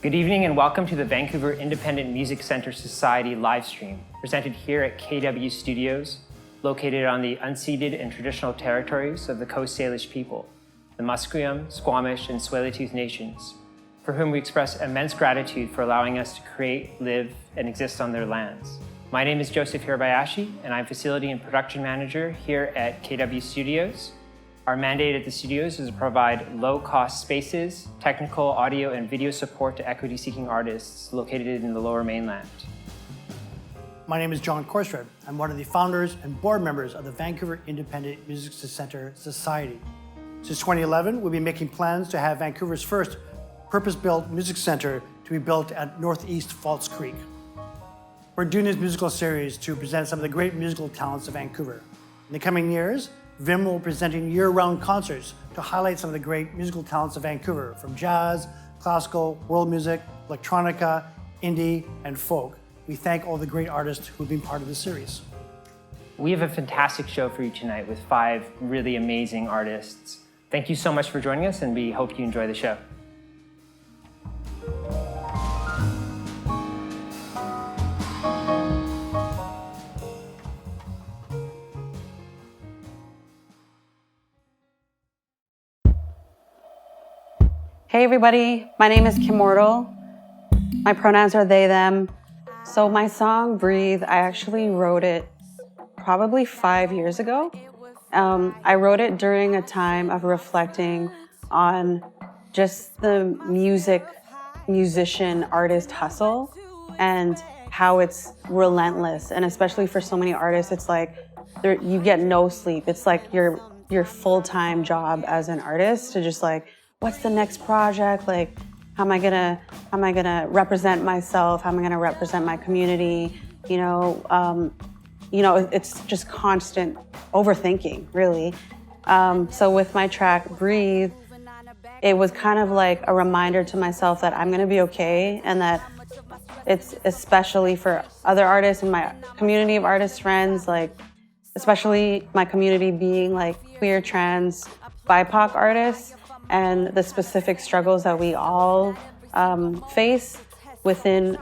Good evening and welcome to the Vancouver Independent Music Center Society livestream, presented here at KW Studios, located on the unceded and traditional territories of the Coast Salish people, the Musqueam, Squamish, and Tsleil-Waututh nations, for whom we express immense gratitude for allowing us to create, live, and exist on their lands. My name is Joseph Hirabayashi, and I'm Facility and Production Manager here at KW Studios. Our mandate at the studios is to provide low-cost spaces, technical, audio, and video support to equity-seeking artists located in the Lower Mainland. My name is John Korsred. I'm one of the founders and board members of the Vancouver Independent Music Center Society. Since 2011, we've been making plans to have Vancouver's first purpose-built music center to be built at Northeast False Creek. We're doing this musical series to present some of the great musical talents of Vancouver. In the coming years, VIM will be presenting year-round concerts to highlight some of the great musical talents of Vancouver, from jazz, classical, world music, electronica, indie, and folk. We thank all the great artists who've been part of this series. We have a fantastic show for you tonight with 5 really amazing artists. Thank you so much for joining us, and we hope you enjoy the show. Hey everybody, my name is Kimmortal. My pronouns are they, them. So my song, Breathe, I actually wrote it probably 5 years ago. I wrote it during a time of reflecting on just the musician, artist hustle and how it's relentless. And especially for so many artists, it's like you get no sleep. It's like your full-time job as an artist to just like, what's the next project? Like, how am I gonna represent myself? How am I gonna represent my community? It's just constant overthinking, really. So with my track, Breathe, it was kind of like a reminder to myself that I'm gonna be okay, and that it's especially for other artists and my community of artist friends, like, especially my community being like queer, trans, BIPOC artists, and the specific struggles that we all face within,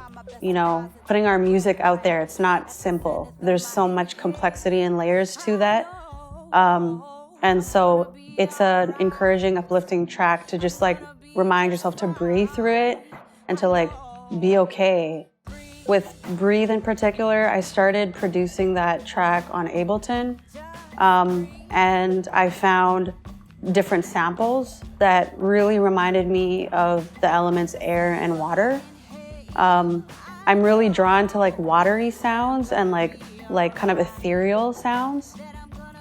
putting our music out there. It's not simple. There's so much complexity and layers to that. And so it's an encouraging, uplifting track to just like remind yourself to breathe through it and to like be okay. With Breathe in particular, I started producing that track on Ableton, and I found different samples that really reminded me of the elements air and water. I'm really drawn to like watery sounds and like kind of ethereal sounds.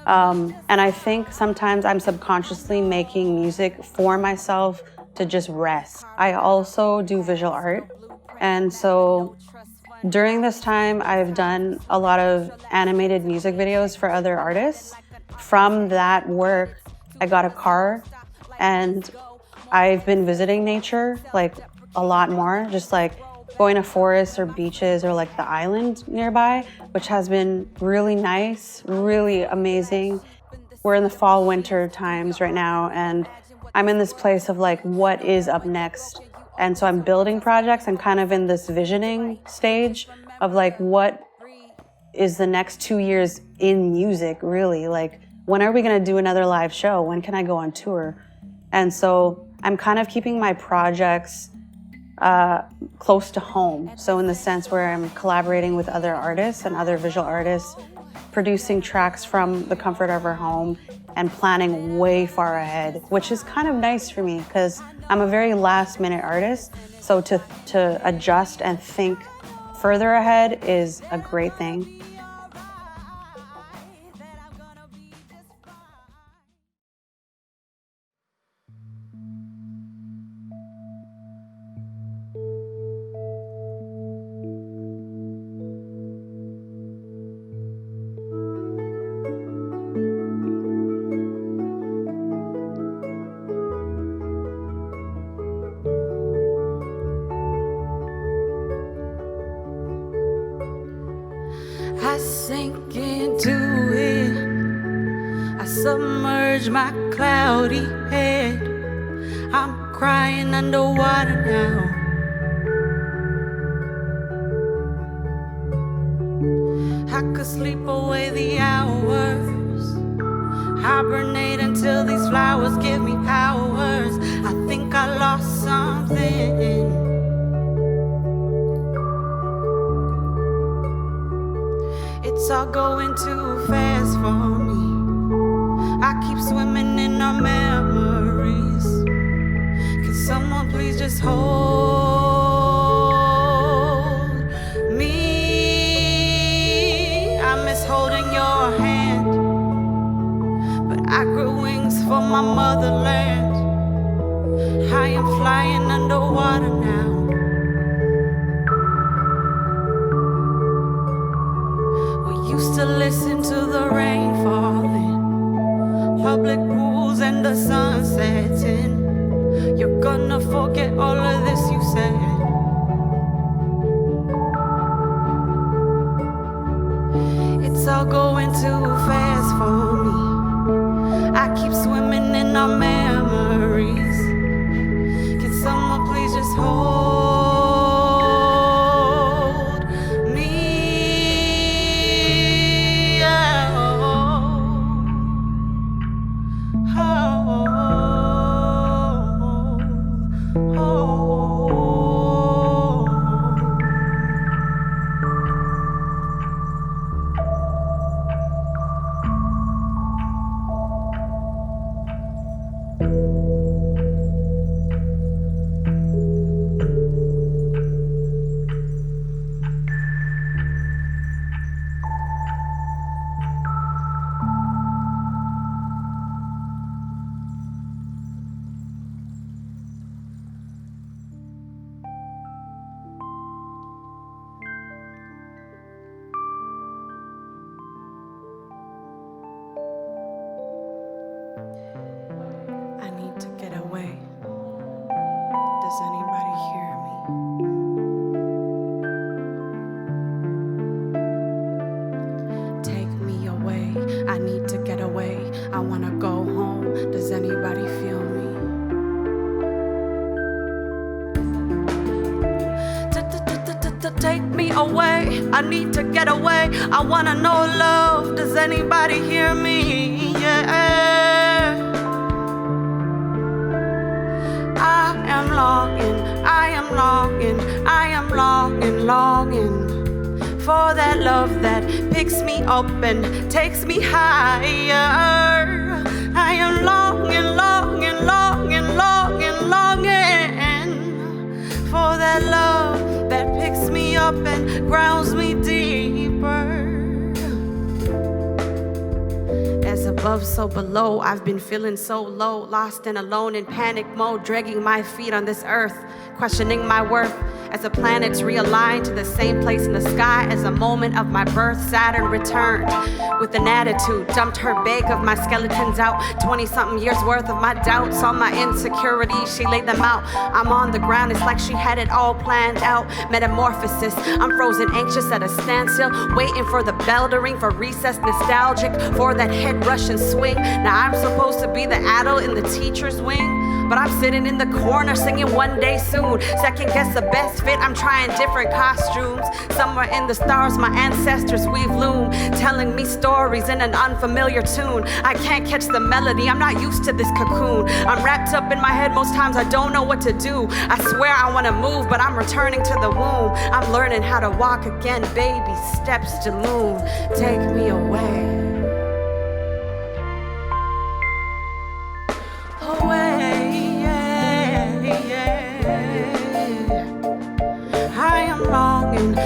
And I think sometimes I'm subconsciously making music for myself to just rest. I also do visual art. And so during this time, I've done a lot of animated music videos for other artists. From that work, I got a car, and I've been visiting nature like a lot more, just like going to forests or beaches or like the island nearby, which has been really nice, really amazing. We're in the fall, winter times right now, and I'm in this place of like, what is up next? And so I'm building projects. I'm kind of in this visioning stage of like, what is the next 2 years in music, really? Like, when are we gonna do another live show? When can I go on tour? And so I'm kind of keeping my projects close to home. So in the sense where I'm collaborating with other artists and other visual artists, producing tracks from the comfort of our home and planning way far ahead, which is kind of nice for me because I'm a very last minute artist. So to adjust and think further ahead is a great thing. I sink into it, I submerge my cloudy head. I'm crying underwater now. I could sleep away the hours, hibernate until these flowers give me powers. I think I lost something. It's all going too fast for me. I keep swimming in our memories. Can someone please just hold me? I miss holding your hand, but I grew wings for my motherland. I am flying underwater now. We used to listen to the rain falling, public pools and the sun setting. You're gonna forget all of this you said. It's all going too fast for me. I keep swimming in our memories. Can someone please just hold me? I need to get away. Does anybody hear me? Take me away. I need to get away. I wanna go home. Does anybody feel me? Take me away. I need to get away. I wanna know love. Does anybody hear me? Yeah. I am longing, I am longing, I am longing, longing for that love that picks me up and takes me higher. I am longing, longing, longing, longing, longing for that love that picks me up and grounds me deeper. As above, so below, I've been feeling so low, lost and alone in panic mode, dragging my feet on this earth, questioning my worth as the planets realign to the same place in the sky as the moment of my birth. Saturn returned with an attitude, dumped her bag of my skeletons out, 20-something years worth of my doubts, all my insecurities, she laid them out. I'm on the ground, it's like she had it all planned out. Metamorphosis, I'm frozen, anxious at a standstill, waiting for the bell to ring, for recess, nostalgic for that head rush and swing. Now I'm supposed to be the adult in the teacher's wing, but I'm sitting in the corner singing one day soon. Second guess the best fit, I'm trying different costumes. Somewhere in the stars my ancestors weave loom, telling me stories in an unfamiliar tune. I can't catch the melody, I'm not used to this cocoon. I'm wrapped up in my head, most times I don't know what to do. I swear I wanna move, but I'm returning to the womb. I'm learning how to walk again, baby steps to moon. Take me away. I am longing,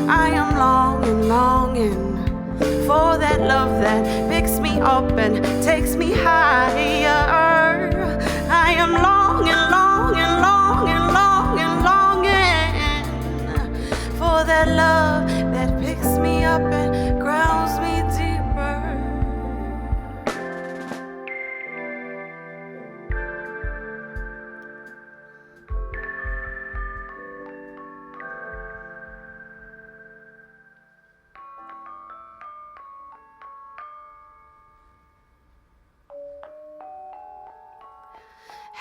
I am longing, longing for that love that picks me up and takes me higher. I am longing, longing, longing, longing, longing for that love that picks me up and grounds me deeper.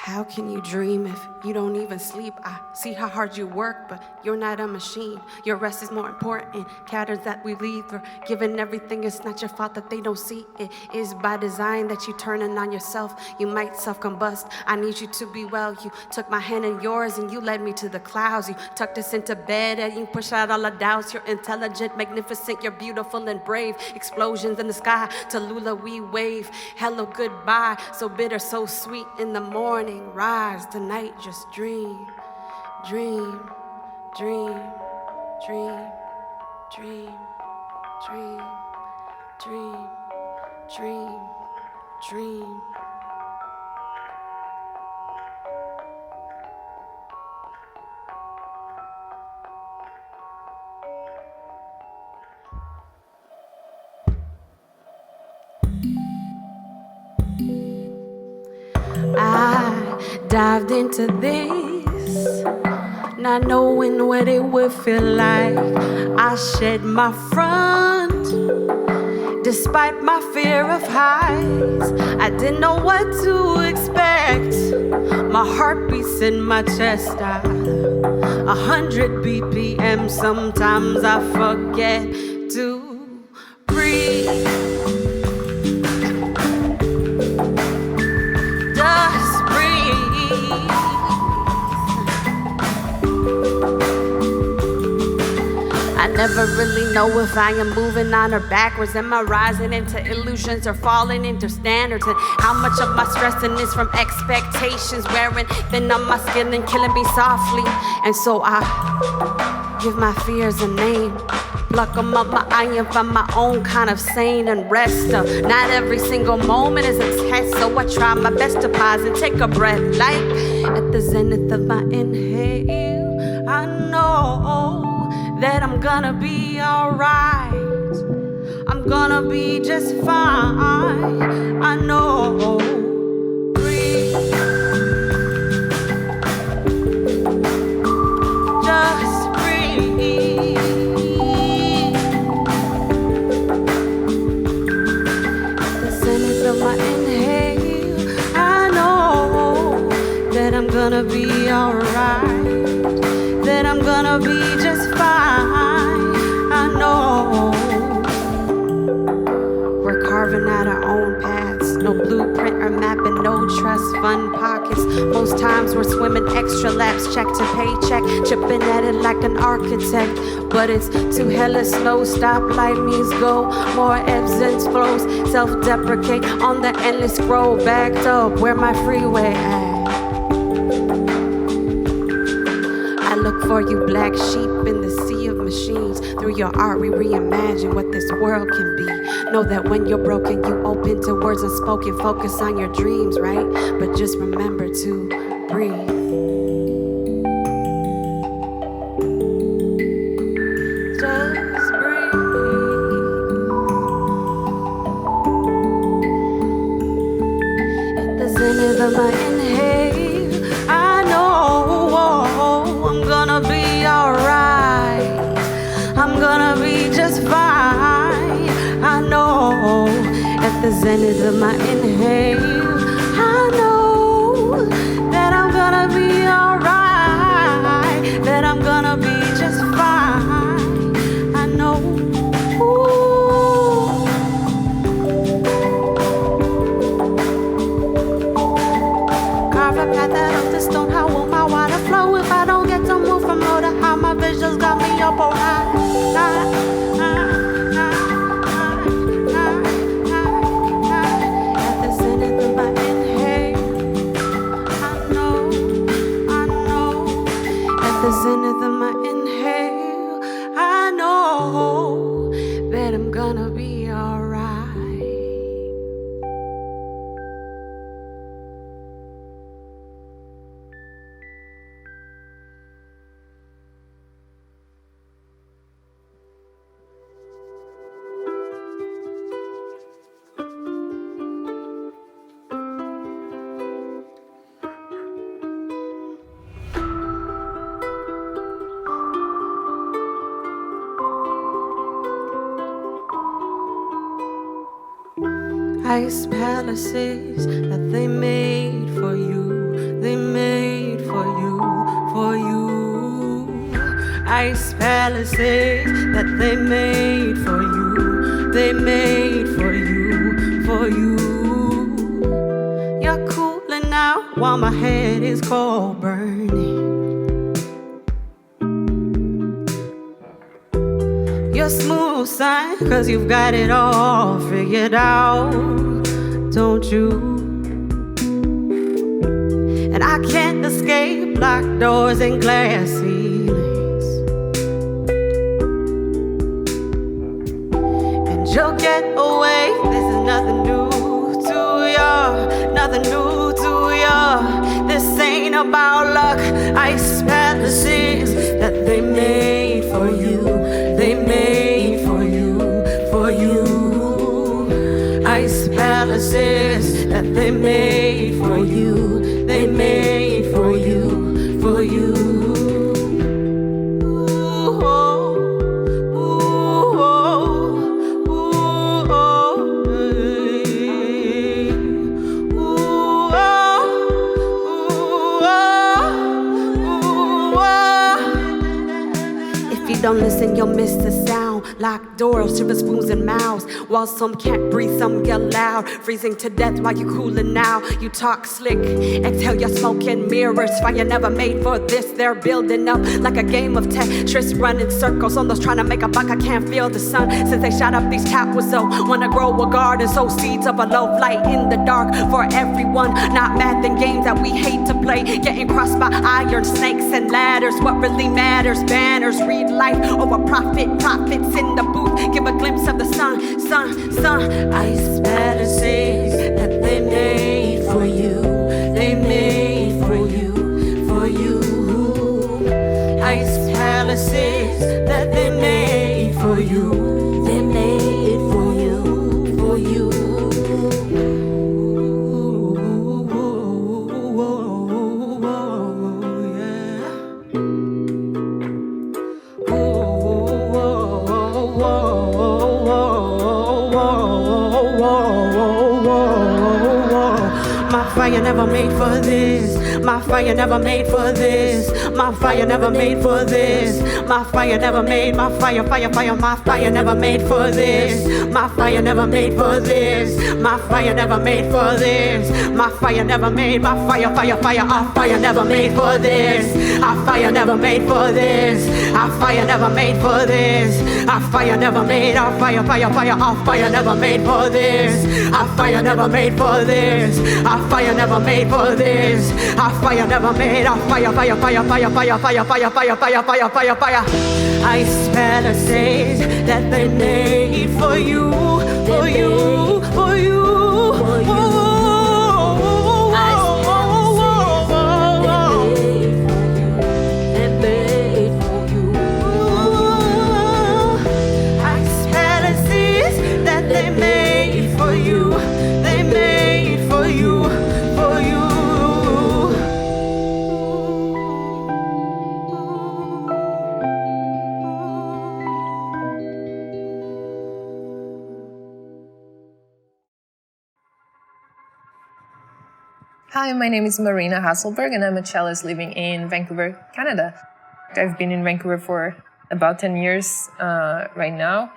How can you dream if you don't even sleep? I see how hard you work, but you're not a machine. Your rest is more important. Patterns that we leave are given everything. It's not your fault that they don't see. It is by design that you turning on yourself. You might self-combust. I need you to be well. You took my hand in yours and you led me to the clouds. You tucked us into bed and you push out all the doubts. You're intelligent, magnificent, you're beautiful and brave. Explosions in the sky, Tallulah we wave. Hello, goodbye, so bitter, so sweet in the morning. Rise tonight, just dream, dream, dream, dream, dream, dream, dream, dream, dream. I dived into this, not knowing what it would feel like. I shed my front, despite my fear of heights. I didn't know what to expect. My heart beats in my chest, 100 BPM. Sometimes I forget to breathe. I never really know if I am moving on or backwards. Am I rising into illusions or falling into standards? And how much of my stressing is from expectations wearing thin on my skin and killing me softly. And so I give my fears a name, pluck them up my eye and find my own kind of sane and rest. Not every single moment is a test, so I try my best to pause and take a breath. Like at the zenith of my inhale, I know that I'm gonna be alright. I'm gonna be just fine. I know. Breathe. Just breathe. At the zenith of my inhale, I know that I'm gonna be alright. That I'm gonna be just fine. I know. We're carving out our own paths. No blueprint or map and no trust fund pockets. Most times we're swimming extra laps, check to paycheck, chipping at it like an architect. But it's too hella slow. Stoplight means go. More ebbs and flows. Self-deprecate on the endless scroll. Backed up where my freeway at. Look for you black sheep in the sea of machines. Through your art we reimagine what this world can be. Know that when you're broken you open to words unspoken. Focus on your dreams, right? But just remember to breathe. Just breathe. At the zenith of my inhale, I know I'm gonna be alright. I'm gonna be just fine. I know. At the zenith of my inhale, I know that I'm gonna be alright. That I'm gonna be just fine. I know. Ooh. Carve a path out of the stone. How will my water flow if I don't get to move from low to high? My visuals got me up all night. At the zenith of my inhale, I know. At the zenith of my inhale, I know that I'm gonna be alright. Ice palaces that they made for you. they made for you, for you. Ice palaces that they made for you, they made for you, for you. You're cooling out while my head is cold burning. You're smooth, son, 'cause you've got it all figured out, don't you? And I can't escape locked doors and glass ceilings. And you'll get away, this is nothing new to ya, nothing new to ya. This ain't about luck, ice palaces that they made for you, they made for you, for you. Ice palaces that they made for you, they made for you, for you. Ooh, oh, ooh, oh, ooh, oh, hey. Ooh, oh, ooh, oh, ooh, oh. If you don't listen, you'll miss the sound. Locked doors, silver spoons and mouths. While some can't breathe, some yell loud. Freezing to death while you cooling now. You talk slick, exhale your smoke in mirrors. Fire never made for this. They're building up like a game of Tetris, running circles on those trying to make a buck. I can't feel the sun since they shot up these towers. So wanna grow a garden, sow seeds of a love light in the dark for everyone. Not math and games that we hate to play. Getting crossed by iron snakes and ladders. What really matters? Banners read life over profit. Profits in the booth, give a glimpse of the sun, sun, sun. Ice palaces that they made for you, they made for you, for you. Ice palaces that they made for you, they made for you, for you. My fire never made for this. My fire never made for this. My fire never made for this. My fire never made. My fire, fire, fire. My fire never made for this. My fire never made for this. My fire never made for this. My fire never made. My fire, fire, fire. Our fire never made for this. Our fire never made for this. Our fire never made for this. Our fire never made. Our fire, fire, fire. Our fire never made for this. Our fire never made for this. Our fire never made for this. Our fire never made. Our fire, fire, fire, fire, fire, fire, fire, fire, fire, fire, fire, fire. Ice palaces that they made for you, for you, for you, for you. Hi, my name is Marina Hasselberg and I'm a cellist living in Vancouver, Canada. I've been in Vancouver for about 10 years right now.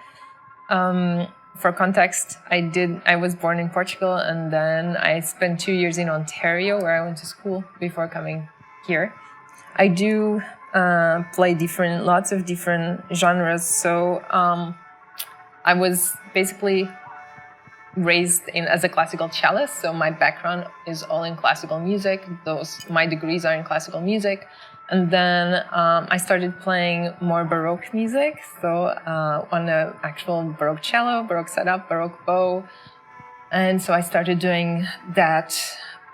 For context, I was born in Portugal and then I spent 2 years in Ontario where I went to school before coming here. I do play lots of different genres, so I was basically raised as a classical cellist, so my background is all in classical music. My degrees are in classical music. And then I started playing more Baroque music, so on the actual Baroque cello, Baroque setup, Baroque bow. And so I started doing that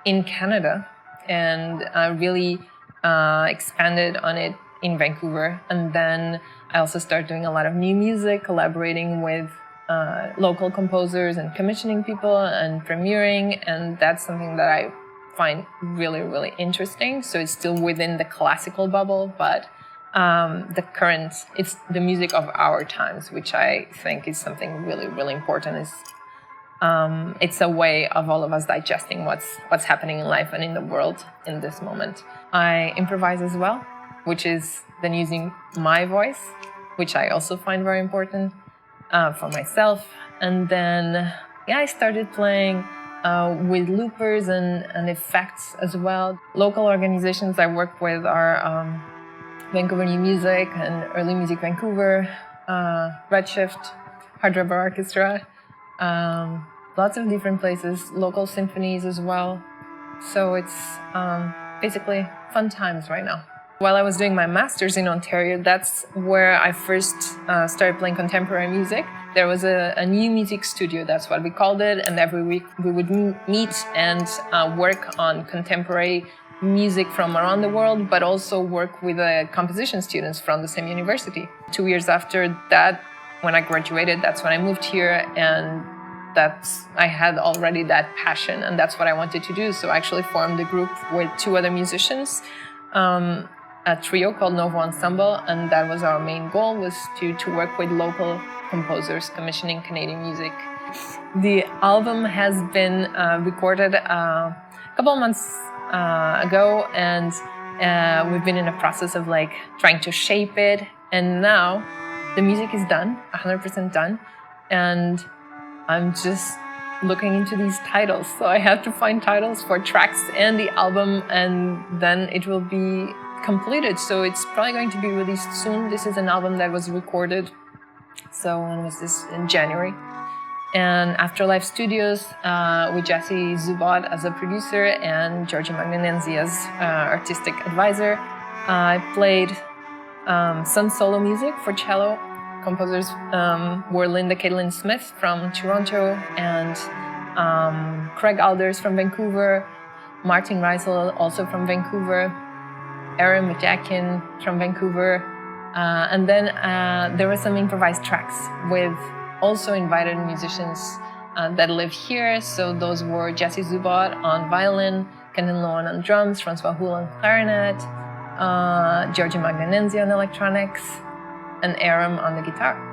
in Canada and really expanded on it in Vancouver. And then I also started doing a lot of new music, collaborating with local composers and commissioning people and premiering. And that's something that I find really, really interesting. So it's still within the classical bubble, but it's the music of our times, which I think is something really, really important. Is It's a way of all of us digesting what's happening in life and in the world in this moment. I improvise as well, which is then using my voice, which I also find very important for myself. And then, yeah, I started playing with loopers and effects as well. Local organizations I work with are Vancouver New Music and Early Music Vancouver, Redshift, Hard Rubber Orchestra, lots of different places, local symphonies as well. So it's basically fun times right now. While I was doing my master's in Ontario, that's where I first started playing contemporary music. There was a new music studio, that's what we called it, and every week we would meet and work on contemporary music from around the world, but also work with composition students from the same university. 2 years after that, when I graduated, that's when I moved here, and I had already that passion, and that's what I wanted to do. So I actually formed a group with 2 other musicians, a trio called Novo Ensemble, and that was our main goal, was to work with local composers commissioning Canadian music. The album has been recorded a couple of months ago, and we've been in a process of like trying to shape it, and now the music is done, 100% done, and I'm just looking into these titles. So I have to find titles for tracks and the album, and then it will be completed. So it's probably going to be released soon. This is an album that was recorded, so when was this? In January. And Afterlife Studios with Jesse Zubot as a producer and Georgie Magnanenzi as artistic advisor. I played some solo music for cello. Composers were Linda Caitlin Smith from Toronto and Craig Alders from Vancouver, Martin Reisel also from Vancouver, Aaron McJackin from Vancouver, and then there were some improvised tracks with also invited musicians that live here. So those were Jesse Zubot on violin, Kenan Lohan on drums, Francois Houle on clarinet, Georgie Magnanenzi on electronics, and Aram on the guitar.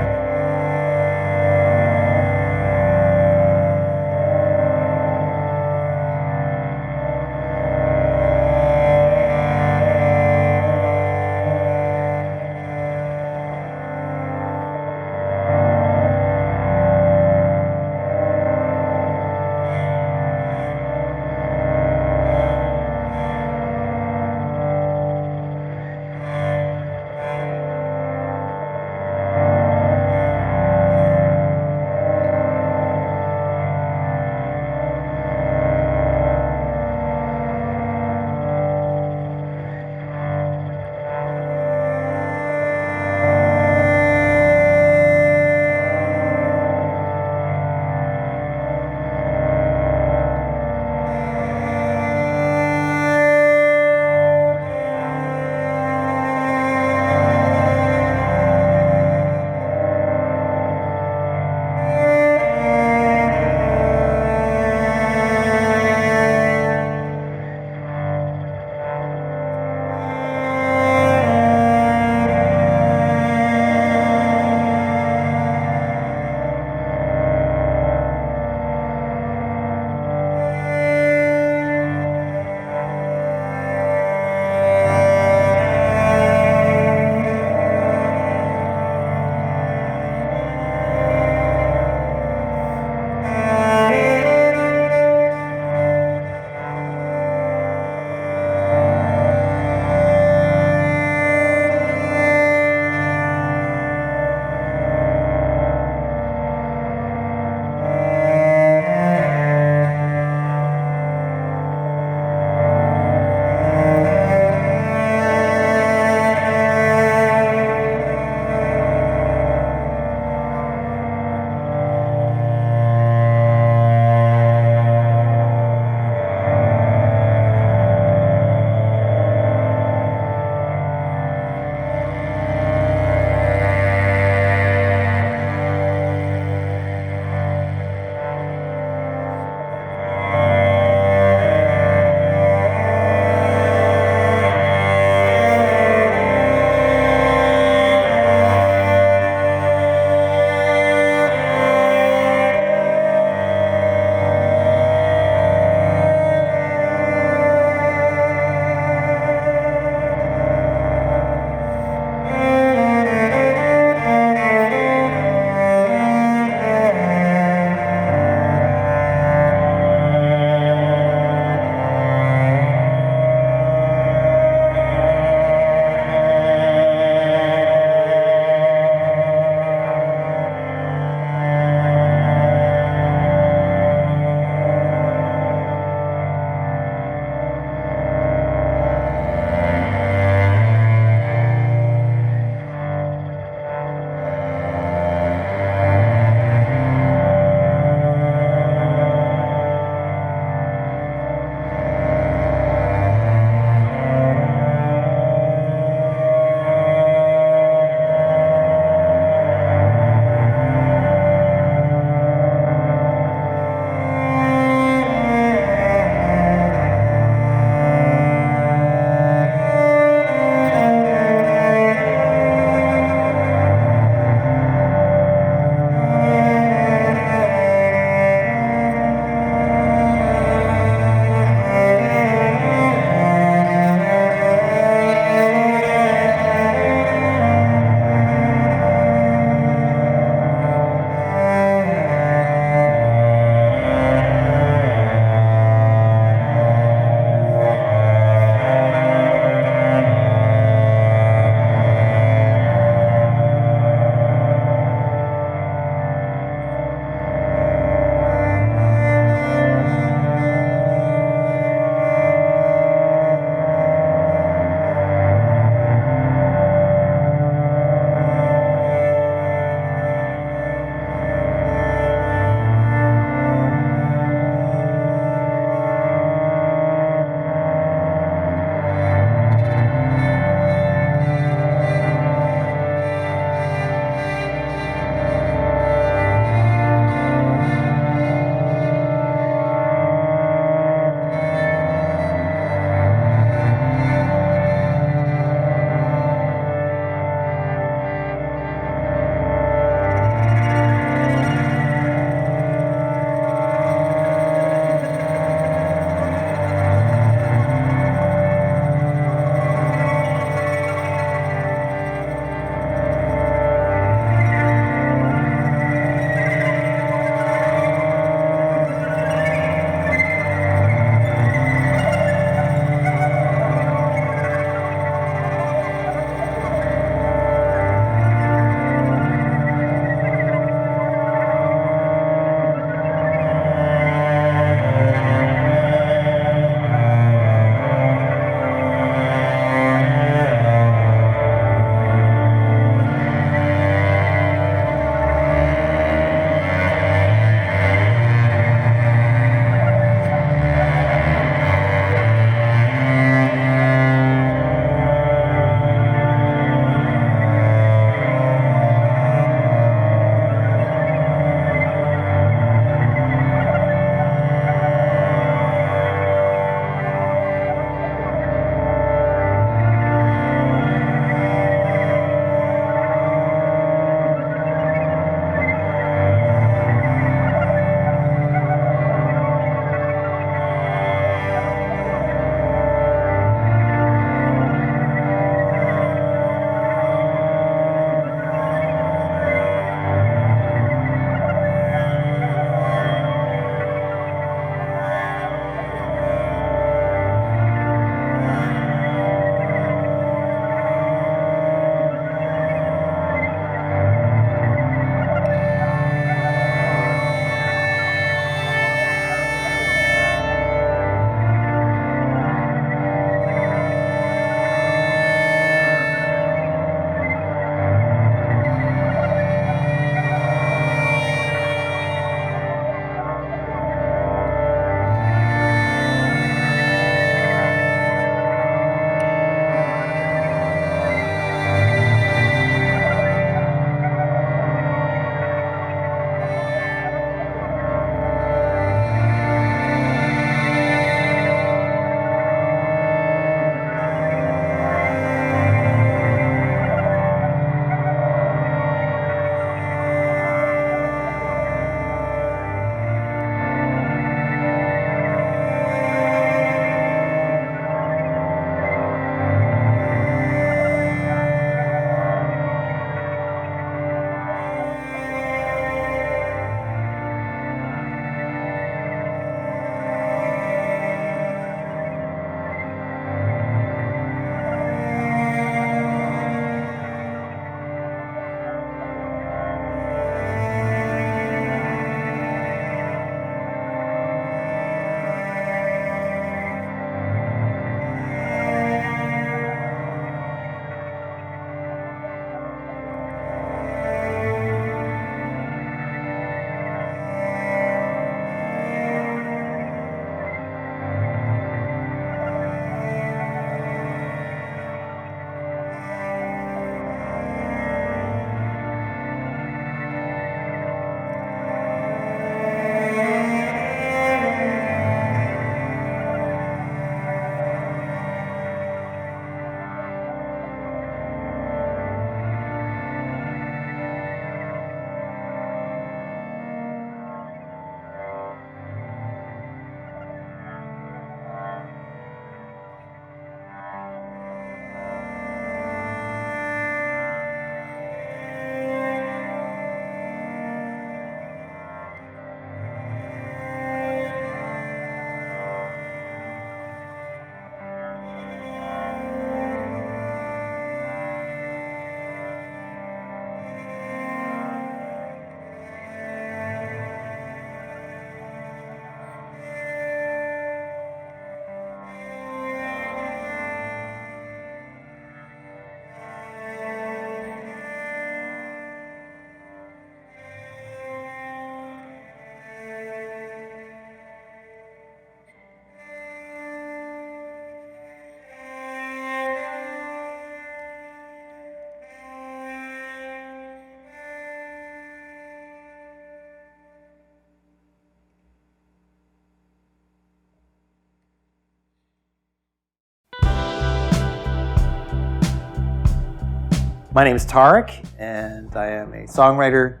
My name is Tariq, and I am a songwriter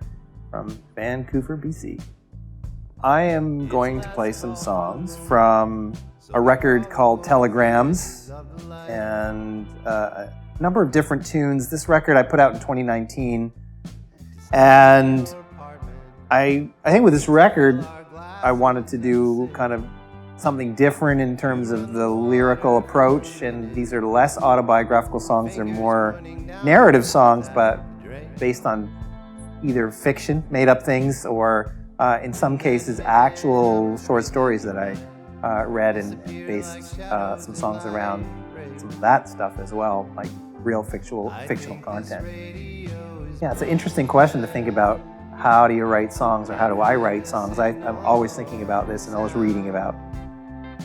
from Vancouver, BC. I am going to play some songs from a record called Telegrams and a number of different tunes. This record I put out in 2019, and I think with this record I wanted to do kind of something different in terms of the lyrical approach, and these are less autobiographical songs. They're more narrative songs, but based on either fiction, made up things, or in some cases actual short stories that I read and based some songs around some of that stuff as well, like real fictional content. Yeah, it's an interesting question to think about. How do you write songs, or how do I write songs? I'm always thinking about this and always reading about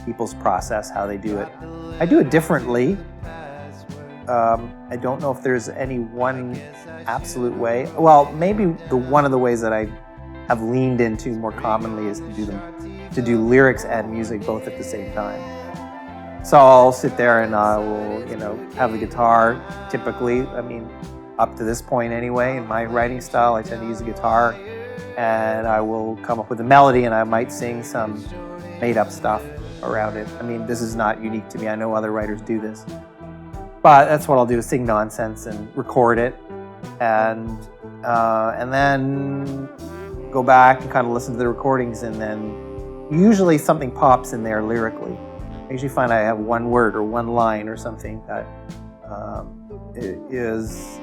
people's process, how they do it. I do it differently. I don't know if there's any one absolute way. Well, maybe one of the ways that I have leaned into more commonly is to do lyrics and music both at the same time. So I'll sit there and I will, have the guitar typically. I mean, up to this point anyway, in my writing style, I tend to use a guitar, and I will come up with a melody, and I might sing some made up stuff around it. I mean, this is not unique to me. I know other writers do this. But that's what I'll do, is sing nonsense and record it, and then go back and kind of listen to the recordings, and then usually something pops in there lyrically. I usually find I have one word or one line or something that is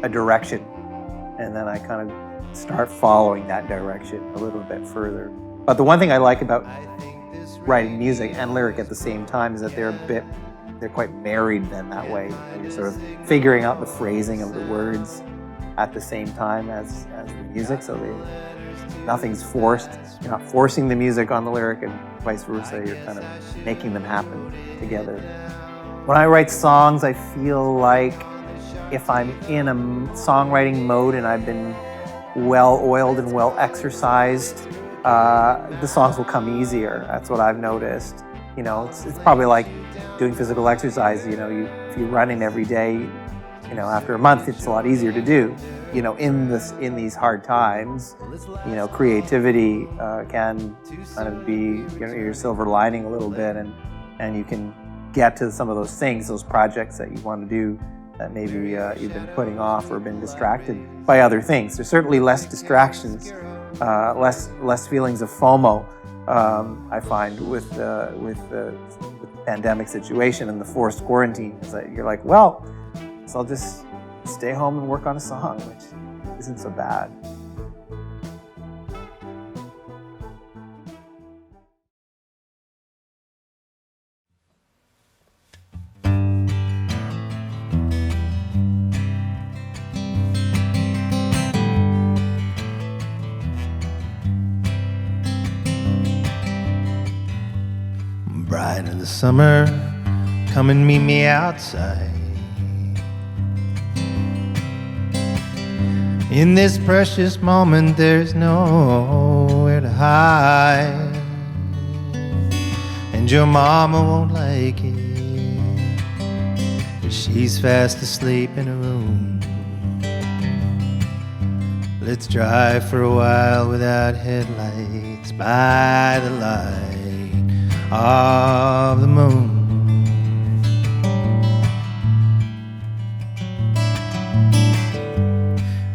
a direction, and then I kind of start following that direction a little bit further. But the one thing I like about writing music and lyric at the same time is that they're quite married then that way. And you're sort of figuring out the phrasing of the words at the same time as the music, so nothing's forced. You're not forcing the music on the lyric, and vice versa. You're kind of making them happen together. When I write songs, I feel like if I'm in a songwriting mode and I've been well-oiled and well-exercised, the songs will come easier. That's what I've noticed. It's probably like doing physical exercise. If you're running every day, after a month, it's a lot easier to do. In these hard times, creativity can kind of be your silver lining a little bit, and you can get to some of those things, those projects that you want to do that maybe you've been putting off or been distracted by other things. There's certainly less distractions, less feelings of FOMO. I find with the pandemic situation and the forced quarantine, is that you're like, well, so I'll just stay home and work on a song, which isn't so bad. Bride of the summer, come and meet me outside. In this precious moment, there's nowhere to hide, and your mama won't like it, but she's fast asleep in her room. Let's drive for a while without headlights by the light of the moon.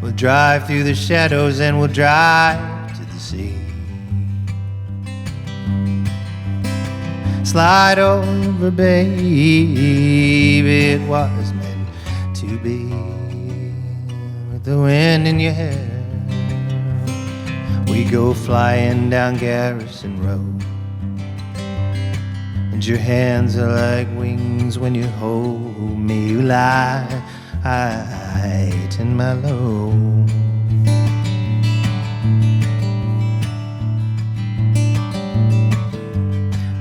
We'll drive through the shadows and we'll drive to the sea. Slide over, baby, it was meant to be. With the wind in your hair, we go flying down Garrison Road. And your hands are like wings when you hold me. You lie in my load.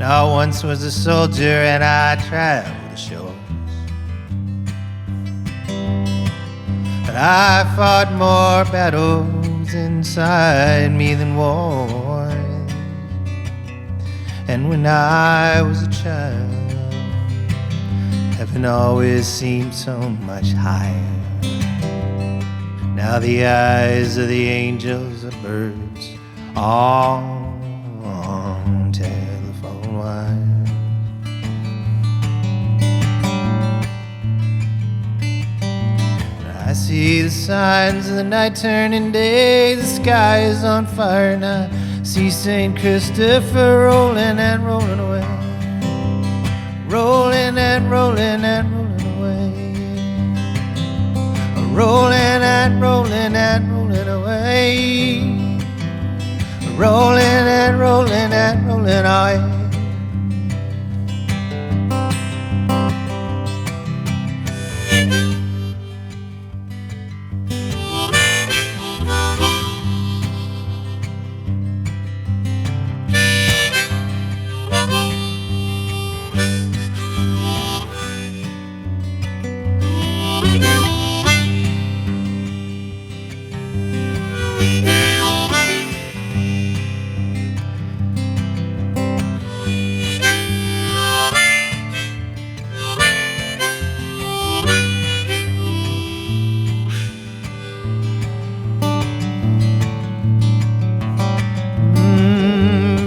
I once was a soldier and I traveled the shores, but I fought more battles inside me than war. And when I was a child, Heaven always seemed so much higher. Now the eyes of the angels are birds on telephone wires. I see the signs of the night turning day. The sky is on fire and I see St. Christopher rolling and rolling away. Rolling and rolling and rolling away. Rolling and rolling and rolling away. Rolling and rolling and rolling away.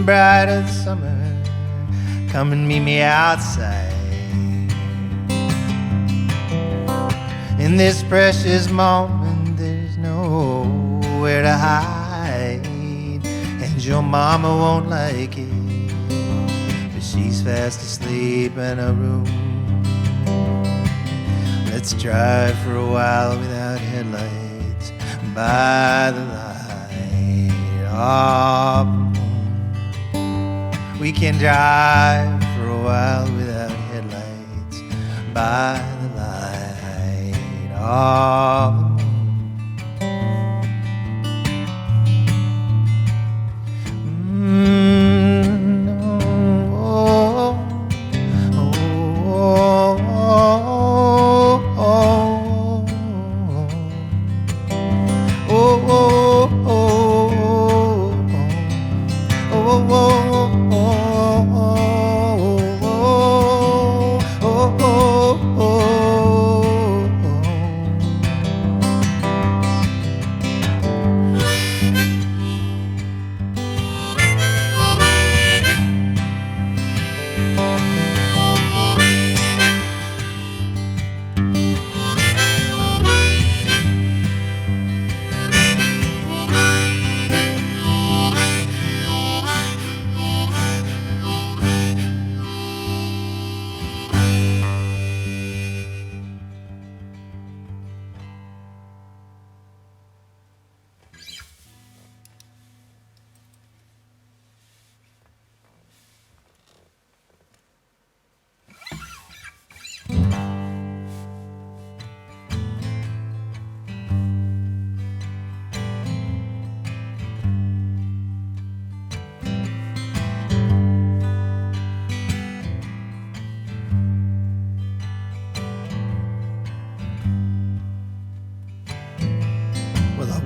Bright as summer, come and meet me outside. In this precious moment, there's nowhere to hide. And your mama won't like it, but she's fast asleep in her room. Let's drive for a while without headlights by the light of the moon. We can drive for a while without headlights by the light of the moon.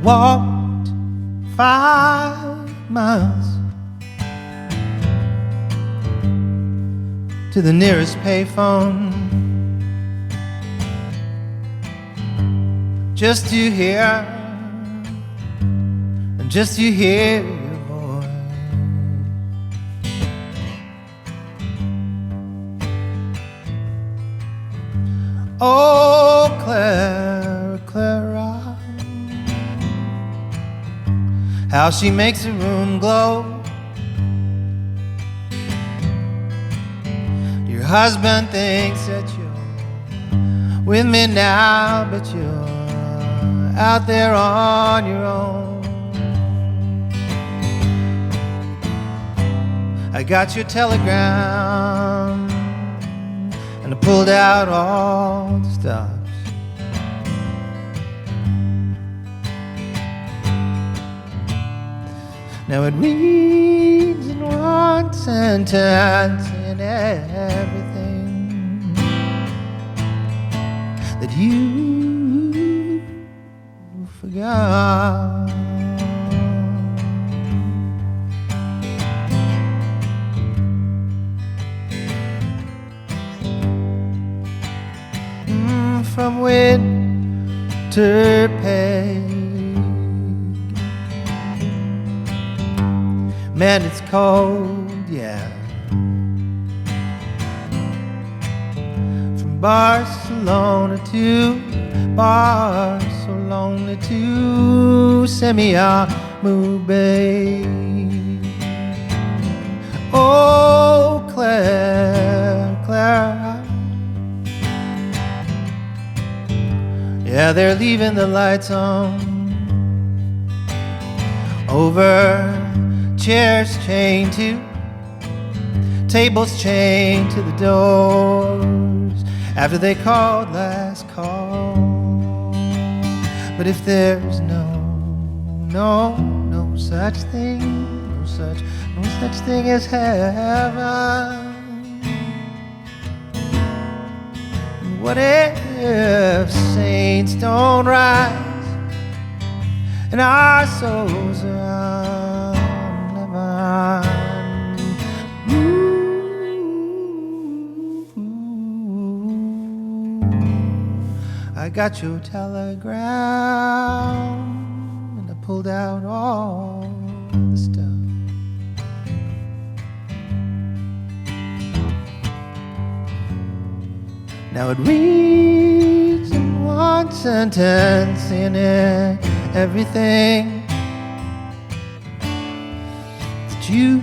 Walked 5 miles to the nearest payphone just to hear your voice. Oh, Clara, Clara, how she makes a room glow. Your husband thinks that you're with me now, but you're out there on your own. I got your telegram and I pulled out all the stops. Now it reads in one sentence and everything that you forgot. winter peg. Man, it's cold, yeah. From Barcelona to Barcelona to Semiahmoo Bay. Oh, Claire, Claire. Yeah, they're leaving the lights on. Over chairs chained to, tables chained to the doors, after they called last call. But if there's no such thing, no such thing as heaven, what if saints don't rise and our souls are unleavened? I got your telegram and I pulled out all the stuff. Now it reads in one sentence in it everything that you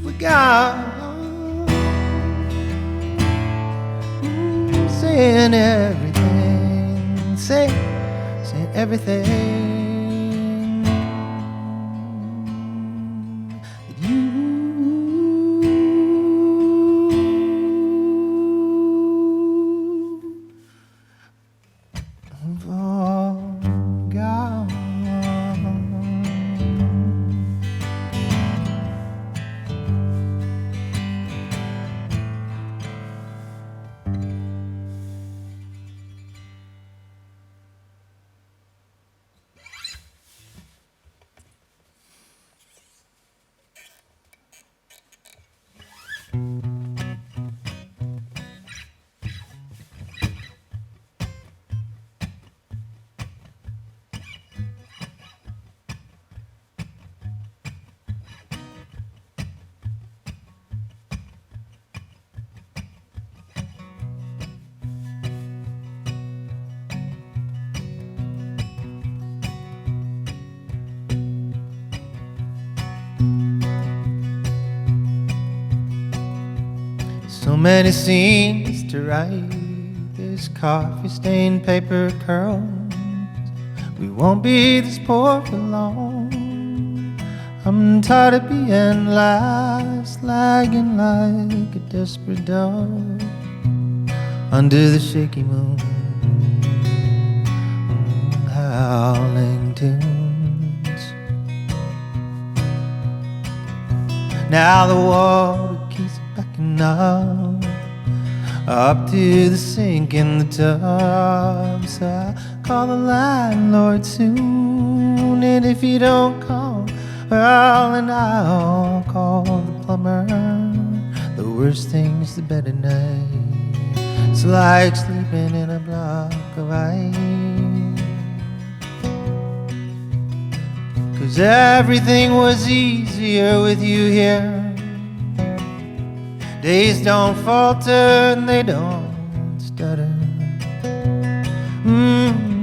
forgot. Saying everything, saying everything that you forgot. So many scenes to write, this coffee-stained paper curls. We won't be this poor for long. I'm tired of being last, lagging like a desperate dog under the shaky moon, howling tunes. Now the water keeps backing up to the sink in the tub. So I call the landlord soon, and if you don't come, well, then I'll call the plumber. The worse things, the better night. It's like sleeping in a block of ice. 'Cause everything was easier with you here. Days don't falter and they don't stutter.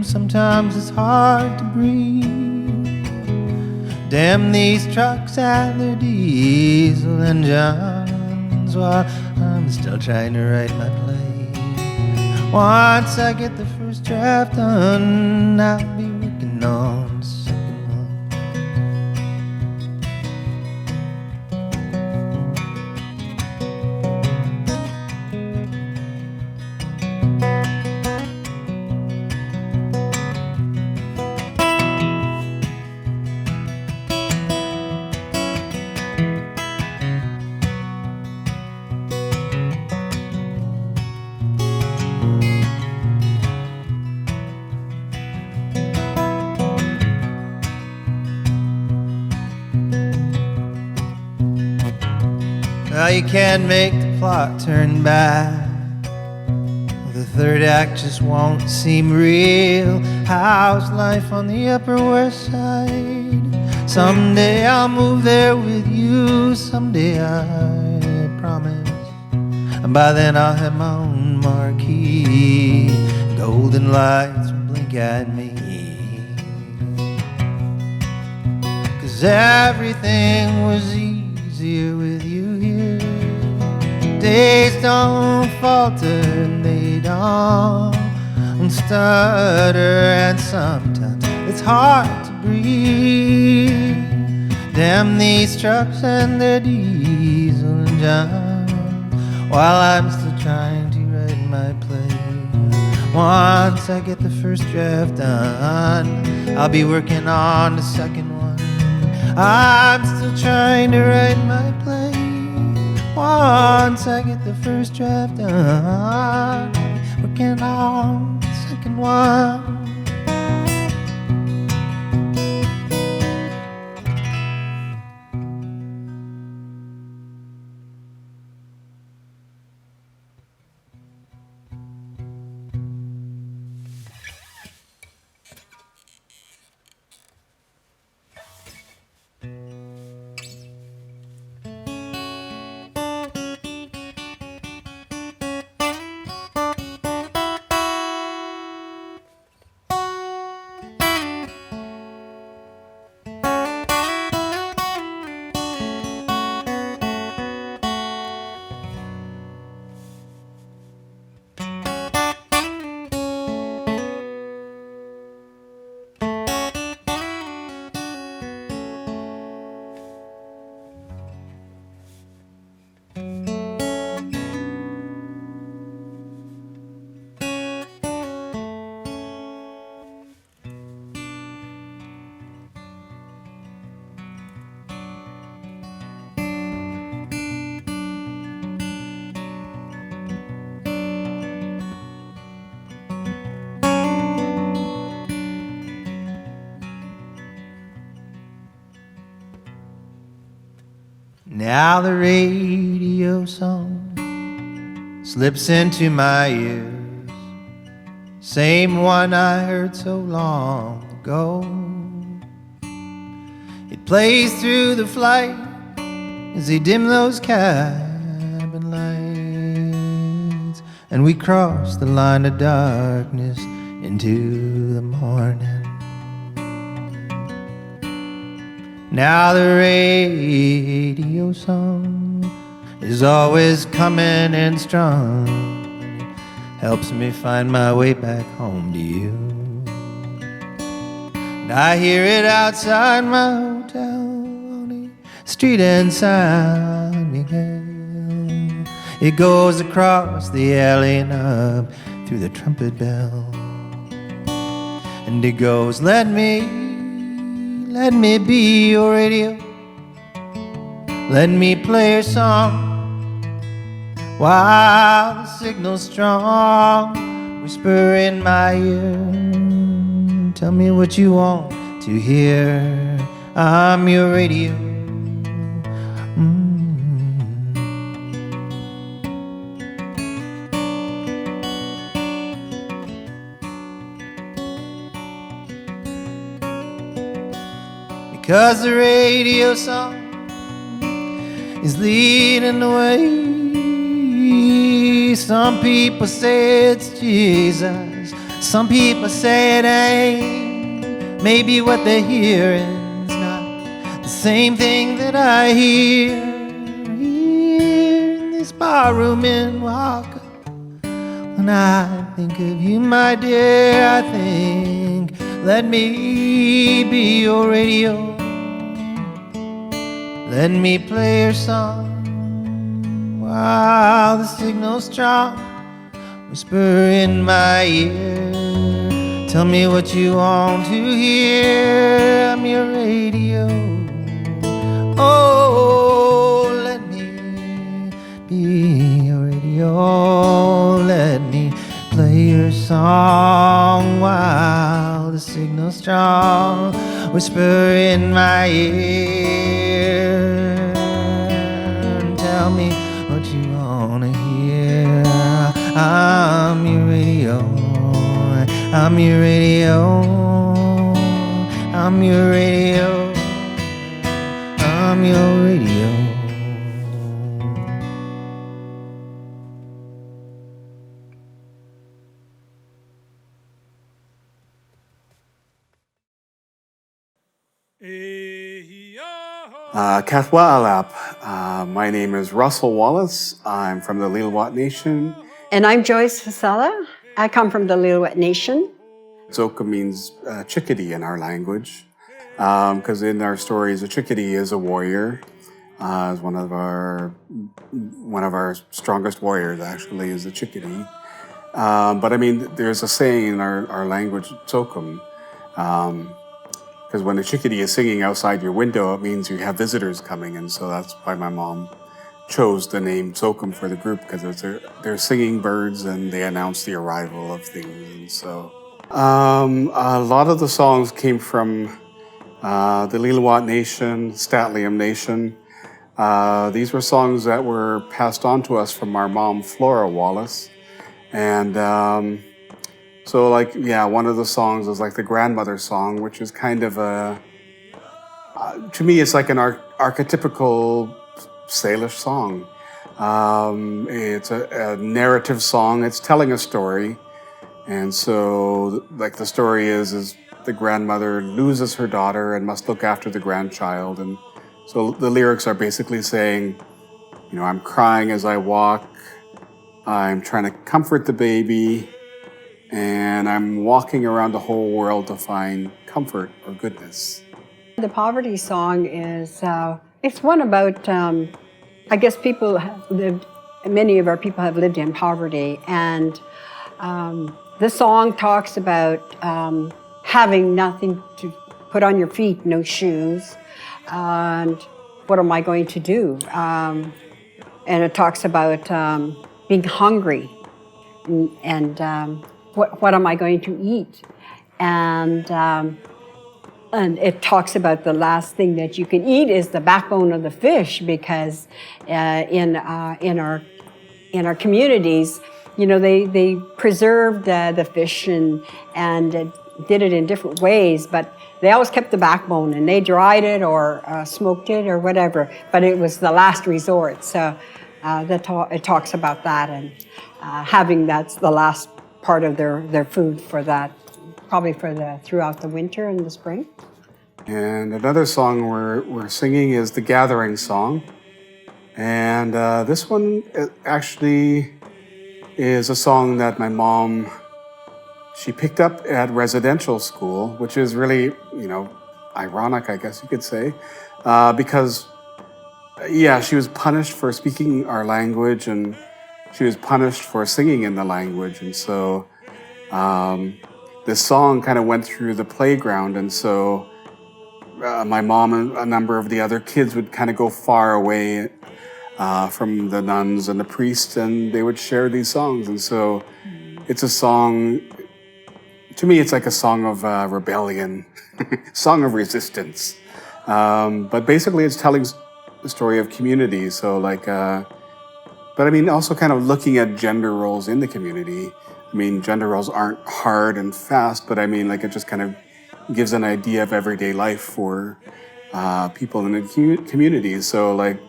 Sometimes it's hard to breathe. Damn these trucks and their diesel engines, while I'm still trying to write my play. Once I get the first draft done, I'll be working on the second one. Well, you can't make the plot turn back. The third act just won't seem real. How's life on the Upper West Side? Someday I'll move there with you, someday I promise. And by then I'll have my own marquee. Golden lights will blink at me. 'Cause everything was easier with you here. Days don't falter and they don't stutter, and sometimes it's hard to breathe. Damn these trucks and their diesel engines, while I'm still trying to write my play. Once I get the first draft done, I'll be working on the second one. I'm still trying to write my play. Once I get the first draft done, working on the second one. Now the radio song slips into my ears, same one I heard so long ago. It plays through the flight as they dim those cabin lights, and we cross the line of darkness into the morning. Now the radio song is always coming in strong. It helps me find my way back home to you. And I hear it outside my hotel on the street inside Miguel. It goes across the alley and up through the trumpet bell. And it goes, let me be your radio. Let me play your song while the signal's strong. Whisper in my ear, tell me what you want to hear. I'm your radio. Because the radio song is leading the way. Some people say it's Jesus, some people say it ain't. Maybe what they're hearing's not the same thing that I hear in this barroom in Walker. When I think of you, my dear, I think, let me be your radio. Let me play your song while the signal's strong. Whisper in my ear, tell me what you want to hear. I'm your radio. Oh, let me be your radio. Let me play your song while the signal's strong. Whisper in my ear, tell me what you wanna hear. I'm your radio. I'm your radio. I'm your radio. I'm your radio. Kathwa Alap. My name is Russell Wallace. I'm from the Lil'wat Nation. And I'm Joyce Fasella. I come from the Lil'wat Nation. Tzo'kam means chickadee in our language, because in our stories, a chickadee is a warrior. Is one of our strongest warriors actually is a chickadee. But I mean, there's a saying in our language, Tzo'kam, because when a chickadee is singing outside your window, it means you have visitors coming, and so that's why my mom chose the name Tzo'kam for the group, because they're singing birds and they announce the arrival of things. And so a lot of the songs came from the Lil'wat Nation, Statliam Nation. These were songs that were passed on to us from our mom, Flora Wallace. And so like, yeah, one of the songs is like the grandmother song, which is kind of to me, it's like an archetypical Salish song. It's a narrative song. It's telling a story. And so like the story is the grandmother loses her daughter and must look after the grandchild. And so the lyrics are basically saying, you know, I'm crying as I walk. I'm trying to comfort the baby. And I'm walking around the whole world to find comfort or goodness. The poverty song is, it's one about, I guess people have lived, many of our people have lived in poverty. And the song talks about having nothing to put on your feet, no shoes. And what am I going to do? And it talks about being hungry and what am I going to eat? And it talks about the last thing that you can eat is the backbone of the fish, because in our communities, you know, they preserved the fish and did it in different ways, but they always kept the backbone and they dried it or smoked it or whatever. But it was the last resort. So it talks about that and having that's the last part of their food for that, probably throughout the winter and the spring. And another song we're singing is the Gathering Song. And this one actually is a song that my mom, she picked up at residential school, which is really, you know, ironic, I guess you could say, because, yeah, she was punished for speaking our language and she was punished for singing in the language. And so this song kind of went through the playground. And so my mom and a number of the other kids would kind of go far away from the nuns and the priests, and they would share these songs. And so it's a song, to me, it's like a song of rebellion, song of resistance. But basically it's telling the story of community. So like, but I mean, also kind of looking at gender roles in the community. I mean, gender roles aren't hard and fast, but I mean, like it just kind of gives an idea of everyday life for people in the community. So like,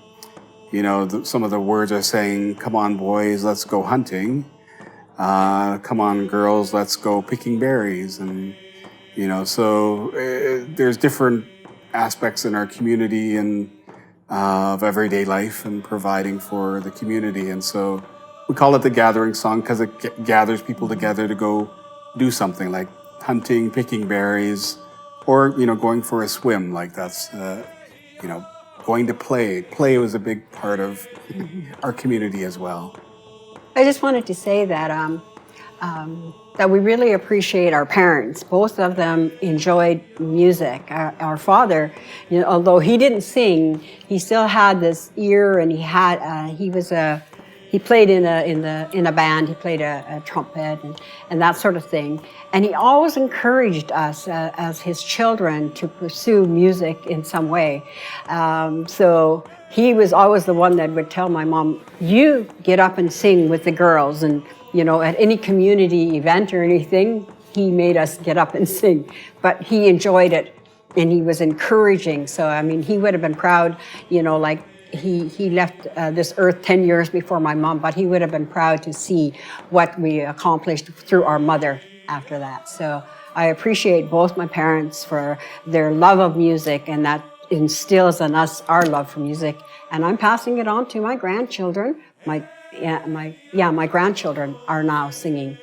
you know, some of the words are saying, come on boys, let's go hunting. Come on girls, let's go picking berries. And, you know, so there's different aspects in our community and of everyday life and providing for the community. And so we call it the Gathering Song because it gathers people together to go do something like hunting, picking berries, or, you know, going for a swim. Like that's, you know, going to play. Play was a big part of our community as well. I just wanted to say that that we really appreciate our parents. Both of them enjoyed music. Our father, you know, although he didn't sing, he still had this ear, and he played in a band. He played a trumpet and that sort of thing. And he always encouraged us as his children to pursue music in some way. So he was always the one that would tell my mom, "You get up and sing with the girls, and you know, at any community event or anything, he made us get up and sing, but he enjoyed it and he was encouraging. So, I mean, he would have been proud, you know, like he left this earth 10 years before my mom, but he would have been proud to see what we accomplished through our mother after that. So I appreciate both my parents for their love of music, and that instills in us our love for music. And I'm passing it on to my grandchildren. My grandchildren are now singing.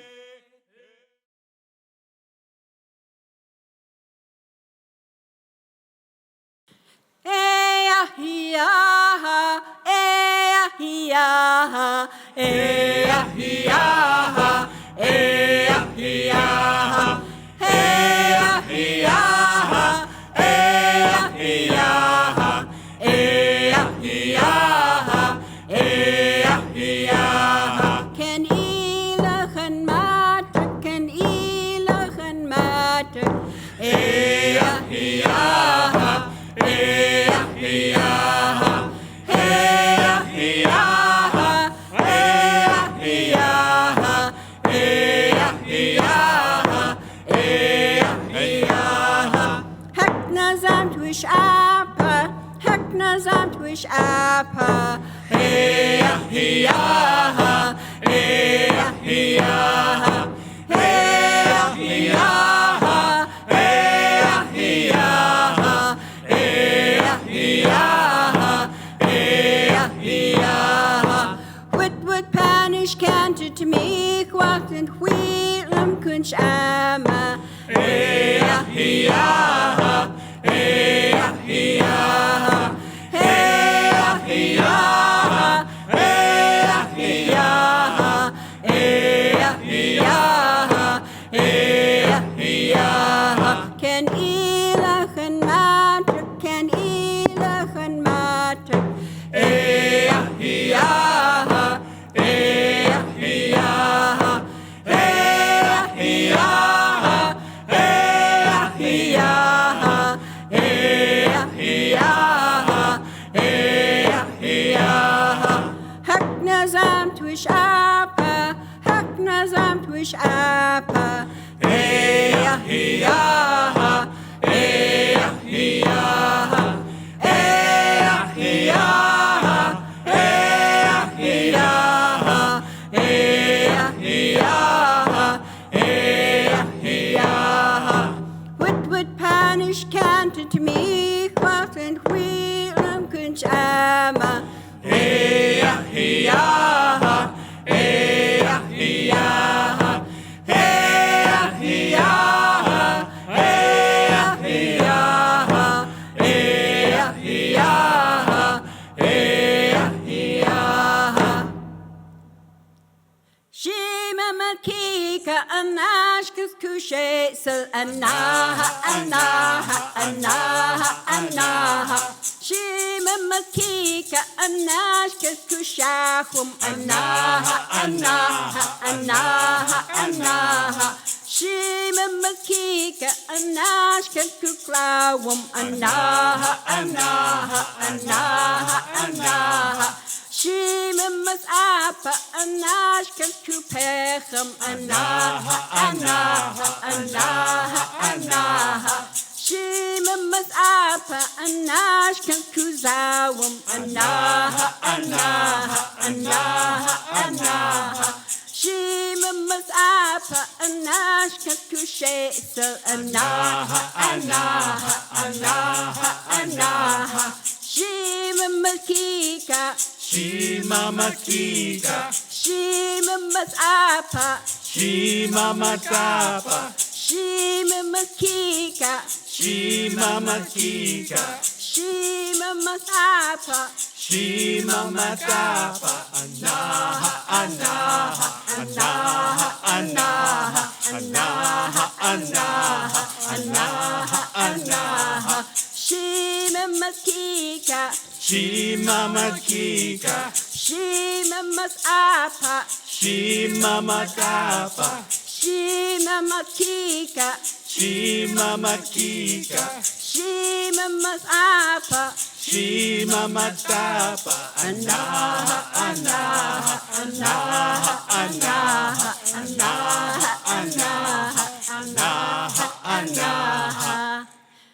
Anaha,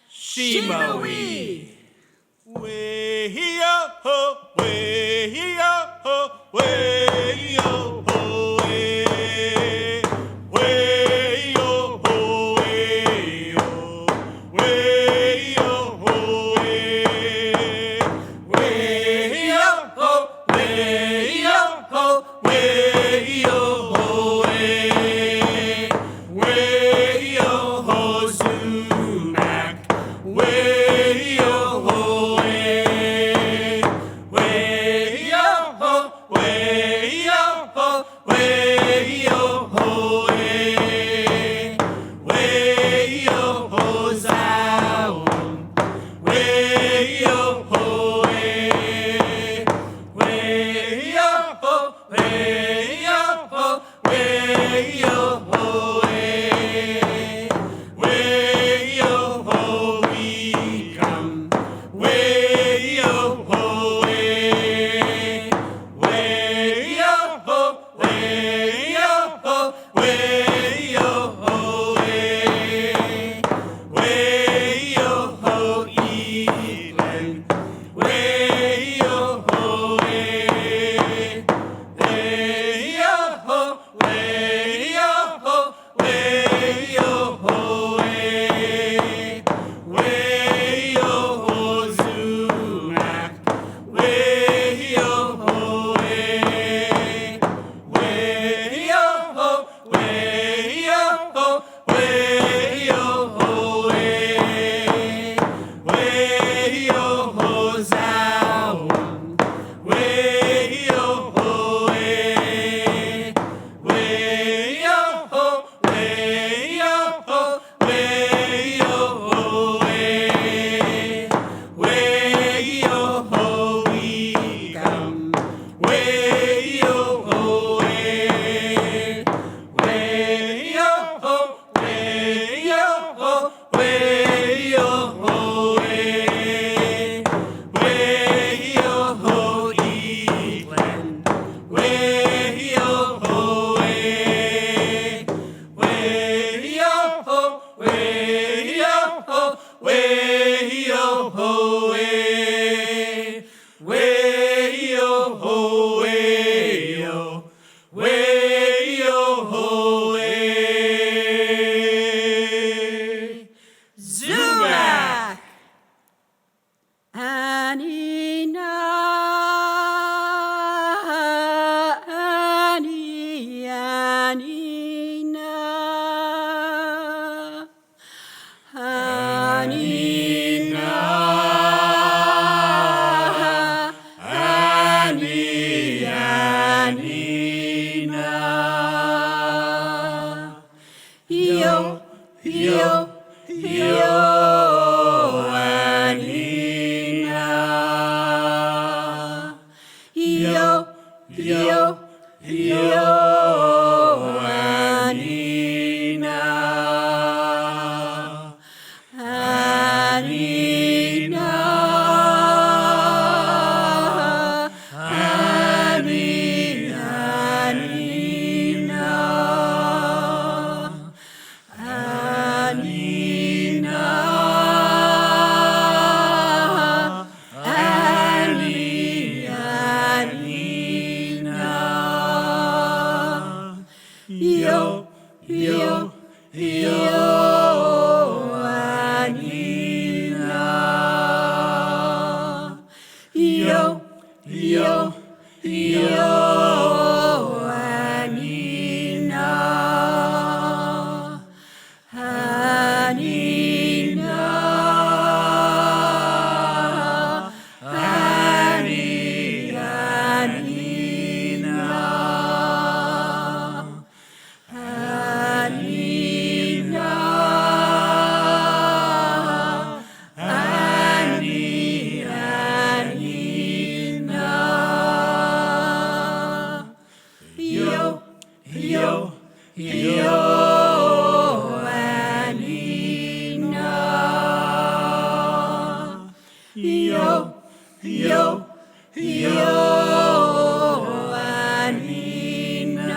Shimawi. Way-yo-ho, way-yo-ho, way-yo-ho, way-yo-ho, way-yo, way-yo-ho, way-yo-ho, way-yo-ho, way-yo-ho, way-yo-ho, sumac, way-yo-ho, way-yo-ho, way-yo-ho, way-yo-ho, way-yo-ho, zaum, way-yo-ho, way-yo-ho, way-yo-ho, way-yo-ho, way-yo-ho, we come, way-yo-ho, way-yo-ho, way-yo-ho, way-yo-ho, way-yo-ho, Evelyn, way-yo-ho, way-yo-ho, way-yo-ho, way-yo-ho, way-yo-ho, Zumak, way-yo-ho, way-yo-ho, way-yo-ho, way-yo-ho, way-yo-ho, Zaum, way-yo-ho, way-yo-ho, way-yo-ho, way-yo-ho, way-yo-ho, we come, way-yo-ho, way-yo-ho, way-yo-ho, way-yo-ho, way-yo-ho, Evelyn, way-yo-ho, way-yo-ho, way-yo-ho, way-yo-ho, way-yo-ho, way-yo, way-yo-ho, Zumak. Anina, Ani, Anina, Anina, Ani, Anina, yo, yo, yo, Anina, yo, yo, yo, Anina, Anina, Ani, Anina, Anina, Ani, Anina, yo, yo, yo, Anina, yo, yo, yo, Anina, Anina, Ani, Anina, Anina, Ani, Anina, yo, yo, yo, Anina, yo, yo, yo, Anina,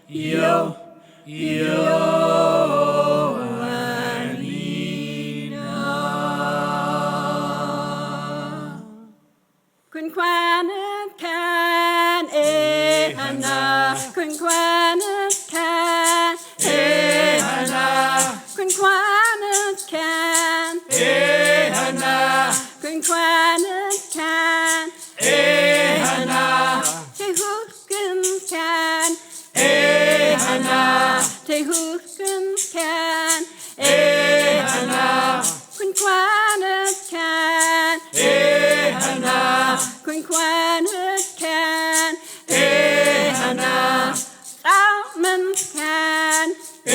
yo, yo, Marina. คุณควานแคนเอฮานาคุณควานแคนเอฮานาคุณควานแคนเอฮานาคุณควานแคนเอฮานาเทหุกันแคนเอฮานาเทหุกันแคนเอฮานาคุณควานแคนเอฮานาคุณควานแคนเอฮานาตามันแคนเอ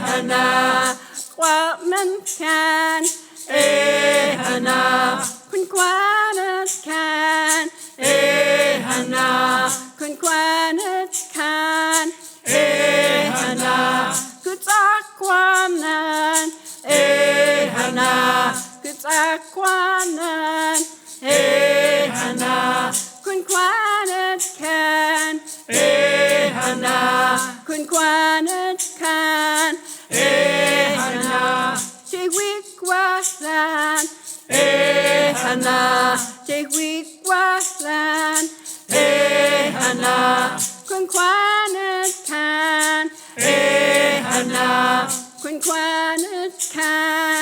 ฮานาว่ามันแคนเอฮานาคุณควานแคนเอฮานาคุณควานแคนเอฮานาคือจากความนั้นเอฮานาคือจากความนั้นเอฮานาคุณควานแคนเอฮานาคุณควานแคนเอฮานาชีวิตว่าแลนเอฮานาชีวิตว่าแลนเอฮานาคุณควานแคนเอฮานาคุณควานแค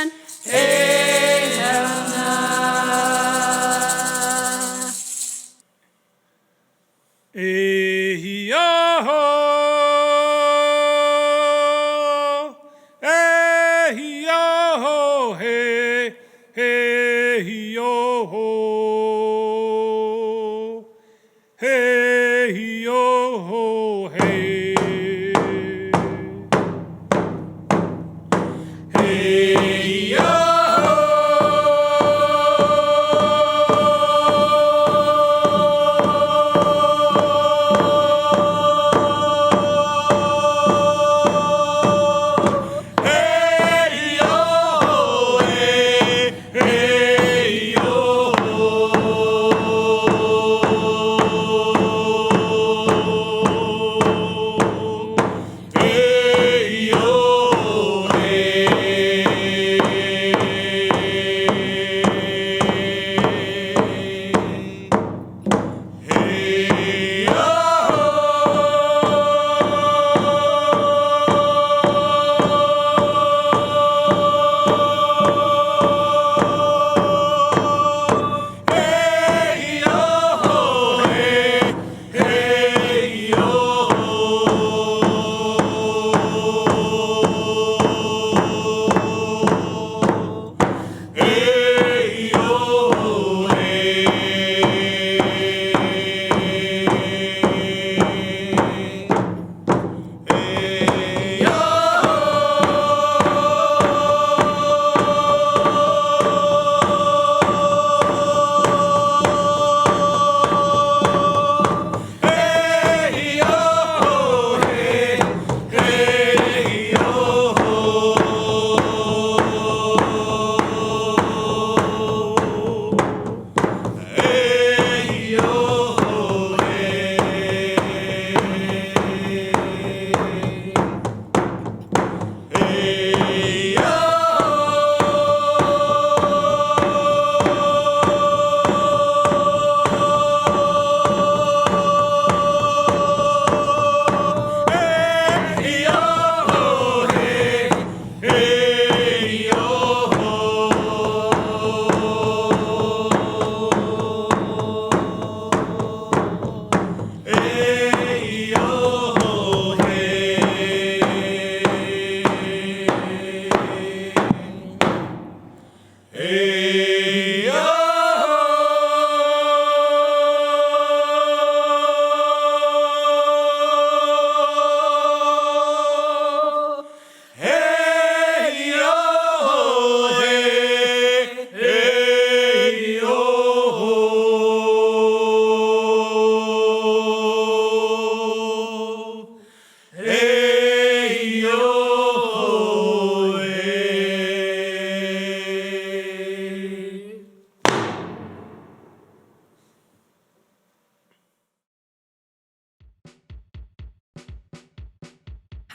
นเอฮานา Hey yo ho, hey yo ho, hey yo ho, hey yo ho,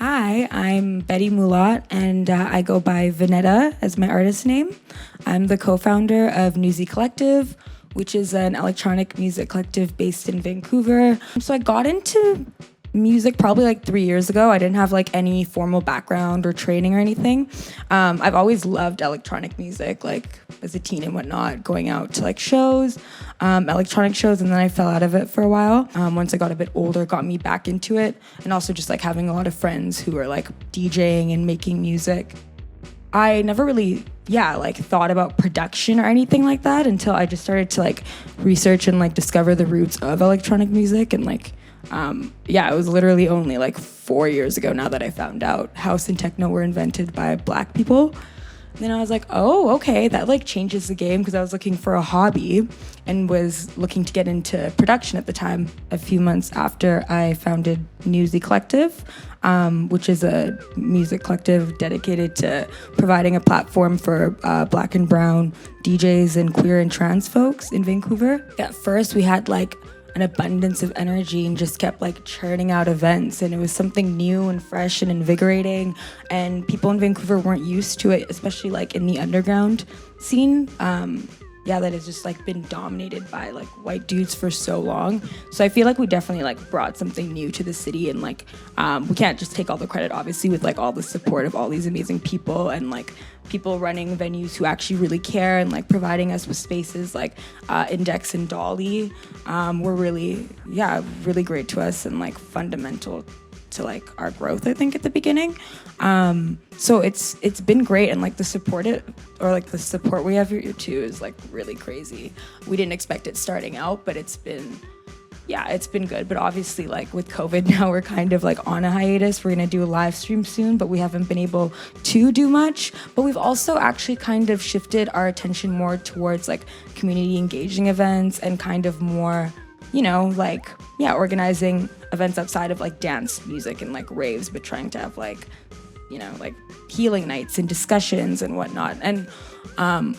Hi, I'm Betty Mulat, and I go by Venetta as my artist name. I'm the co-founder of Newsy Collective, which is an electronic music collective based in Vancouver. So I got into music probably like 3 years ago. I didn't have like any formal background or training or anything. I've always loved electronic music, like as a teen and whatnot, going out to like shows, electronic shows, and then I fell out of it for a while. Once I got a bit older, got me back into it, and also just like having a lot of friends who are like DJing and making music. I never really, like thought about production or anything like that until I just started to like research and like discover the roots of electronic music. And like, it was literally only like 4 years ago now that I found out house and techno were invented by Black people. And then I was like, oh, okay, that like changes the game, because I was looking for a hobby and was looking to get into production at the time, a few months after I founded Newsy Collective, which is a music collective dedicated to providing a platform for Black and brown DJs and queer and trans folks in Vancouver. At first, we had like an abundance of energy and just kept like churning out events, and it was something new and fresh and invigorating, and people in Vancouver weren't used to it, especially like in the underground scene. That has just like been dominated by like white dudes for so long. So I feel like we definitely like brought something new to the city, and like we can't just take all the credit, obviously, with like all the support of all these amazing people and like people running venues who actually really care and like providing us with spaces like Index and Dolly were really great to us and like fundamental to like our growth, I think, at the beginning. So it's been great, and like the support we have here too is like really crazy. We didn't expect it starting out, but it's been good. But obviously, like with COVID now, we're kind of like on a hiatus. We're gonna do a live stream soon, but we haven't been able to do much. But we've also actually kind of shifted our attention more towards like community engaging events and kind of more, organizing events outside of like dance music and like raves, but trying to have like, like healing nights and discussions and whatnot. And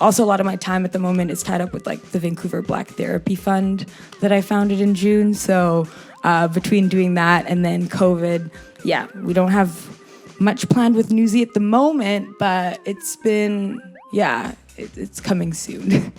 also a lot of my time at the moment is tied up with like the Vancouver Black Therapy Fund that I founded in June. So between doing that and then COVID, we don't have much planned with Newsy at the moment, but it's been, it's coming soon.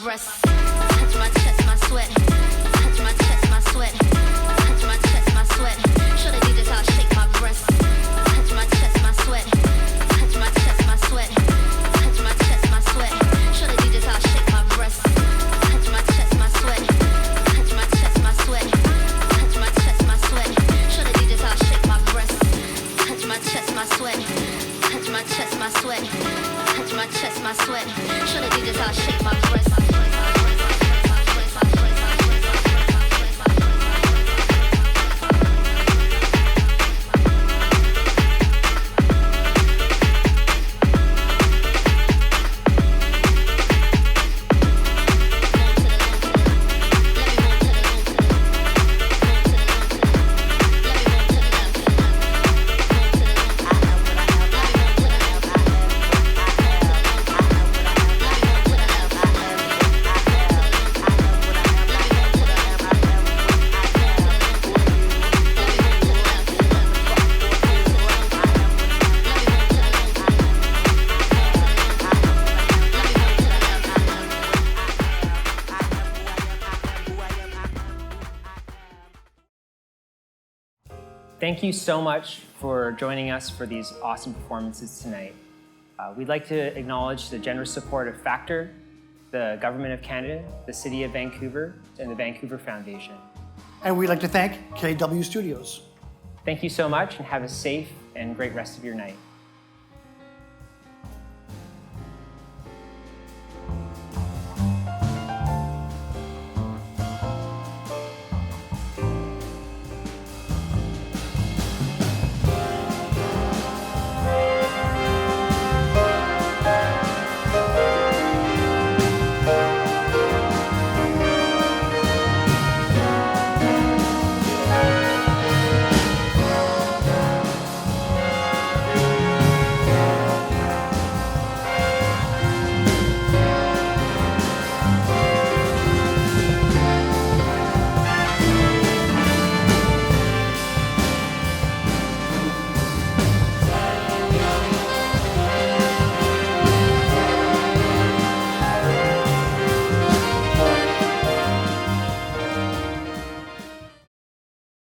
breasts. Touch my chest, my sweat. Touch my chest, my sweat. Touch my chest, my sweat. Show the DJs how I shake my breasts. Touch my chest, my sweat. Touch my chest, my sweat. Touch my chest, my sweat. Show the DJs how I shake my breasts. Touch my chest, my sweat. Touch my chest, my sweat. Touch my chest, my sweat. Show the DJs how I shake my breasts. Touch my chest, my sweat. Touch my chest, my sweat. Touch my chest, my sweat. Show the DJs how I shake my breasts. Thank you so much for joining us for these awesome performances tonight. We'd like to acknowledge the generous support of Factor, the Government of Canada, the City of Vancouver, and the Vancouver Foundation. And we'd like to thank KW Studios. Thank you so much and have a safe and great rest of your night.